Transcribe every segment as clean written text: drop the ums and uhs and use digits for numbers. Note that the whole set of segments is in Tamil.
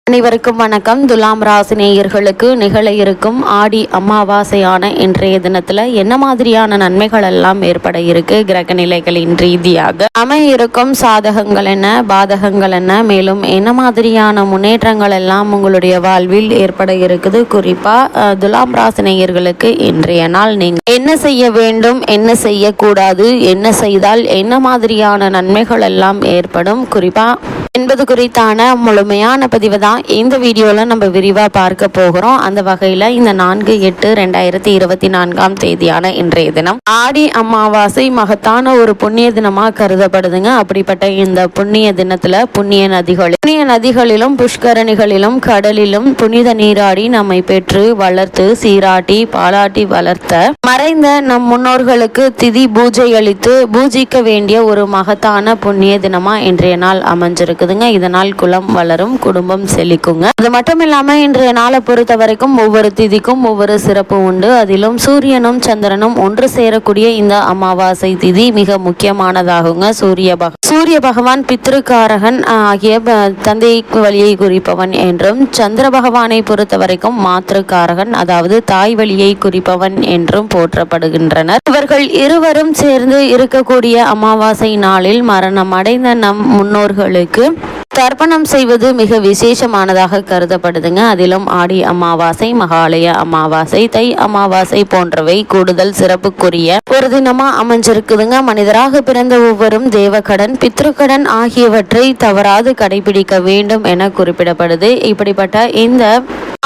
அனைவருக்கும் வணக்கம். துலாம் ராசி நேயர்களுக்கு நிகழ இருக்கும் ஆடி அமாவாசையான இன்றைய தினத்துல என்ன மாதிரியான நன்மைகள் எல்லாம் ஏற்பட இருக்கு, கிரக நிலைகளின் ரீதியாக அமைய இருக்கும் சாதகங்கள் என்ன, பாதகங்கள் என்ன, மேலும் என்ன மாதிரியான முன்னேற்றங்கள் எல்லாம் உங்களுடைய வாழ்வில் ஏற்பட இருக்குது. குறிப்பா துலாம் ராசி நேயர்களுக்கு இன்றைய நாள் நீங்க என்ன செய்ய வேண்டும், என்ன செய்யக்கூடாது, என்ன செய்தால் என்ன மாதிரியான நன்மைகள் எல்லாம் ஏற்படும் குறிப்பா என்பது குறித்தான முழுமையான பதிவு தான் இந்த வீடியோவில் நம்ம விரிவாக பார்க்க போகிறோம். அந்த வகையில் இந்த 4/8/2024 தேதியான இன்றைய தினம் ஆடி அமாவாசை மகத்தான ஒரு புண்ணிய தினமாக கருதப்படுதுங்க. அப்படிப்பட்ட இந்த புண்ணிய தினத்தில் புண்ணிய நதிகளிலும் புஷ்கரணிகளிலும் கடலிலும் புனித நீராடி நம்மை பெற்று வளர்த்து சீராட்டி பாலாட்டி வளர்த்த மறைந்த நம் முன்னோர்களுக்கு திதி பூஜை அளித்து பூஜிக்க வேண்டிய ஒரு மகத்தான புண்ணிய தினமா இன்றைய நாள் அமைஞ்சிருக்கு. இதனால் குலம் வளரும், குடும்பம் செழிக்குங்க. அது மட்டும் இல்லாம இன்றைய நாளை பொறுத்த வரைக்கும் ஒவ்வொரு திதிக்கும் ஒவ்வொரு சிறப்பு உண்டு. அதிலும் சூரியனும் சந்திரனும் ஒன்று சேரக்கூடிய இந்த அமாவாசை திதி மிக முக்கியமானதாகுங்க. சூரிய பகவான் பித்ருக்காரகன் ஆகிய தந்தை வழியை குறிப்பவன் என்றும், சந்திர பகவானை பொறுத்த வரைக்கும் மாத்திருக்காரகன் அதாவது தாய் வழியை குறிப்பவன் என்றும் போற்றப்படுகின்றனர். இவர்கள் இருவரும் சேர்ந்து இருக்கக்கூடிய அமாவாசை நாளில் மரணம் அடைந்த நம் முன்னோர்களுக்கு தர்ப்பணம் செய்வது மிக விசேஷமானதாக கருதப்படுதுங்க. அதிலும் ஆடி அமாவாசை, மகாலய அமாவாசை, தை அமாவாசை போன்றவை கூடுதல் சிறப்புக்குரிய ஒரு தினமா அமைஞ்சிருக்குதுங்க. மனிதராக பிறந்த ஒவ்வொரும் தேவக்கடன், பித்ருக்கடன் ஆகியவற்றை தவறாது கடைபிடிக்க வேண்டும் என குறிப்பிடப்படுது. இப்படிப்பட்ட இந்த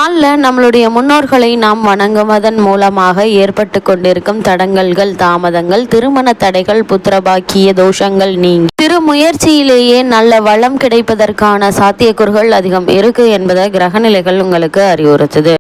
நாளில் நம்மளுடைய முன்னோர்களை நாம் வணங்குவதன் மூலமாக ஏற்பட்டு கொண்டிருக்கும் தடங்கல்கள், தாமதங்கள், திருமண தடைகள், புத்திரபாக்கிய தோஷங்கள் நீங்கி திரு முயற்சியிலேயே நல்ல வளம் கிடைப்பதற்கான சாத்தியக்கூறுகள் அதிகம் இருக்கு என்பதை கிரகநிலைகள் உங்களுக்கு அறிவுறுத்துது.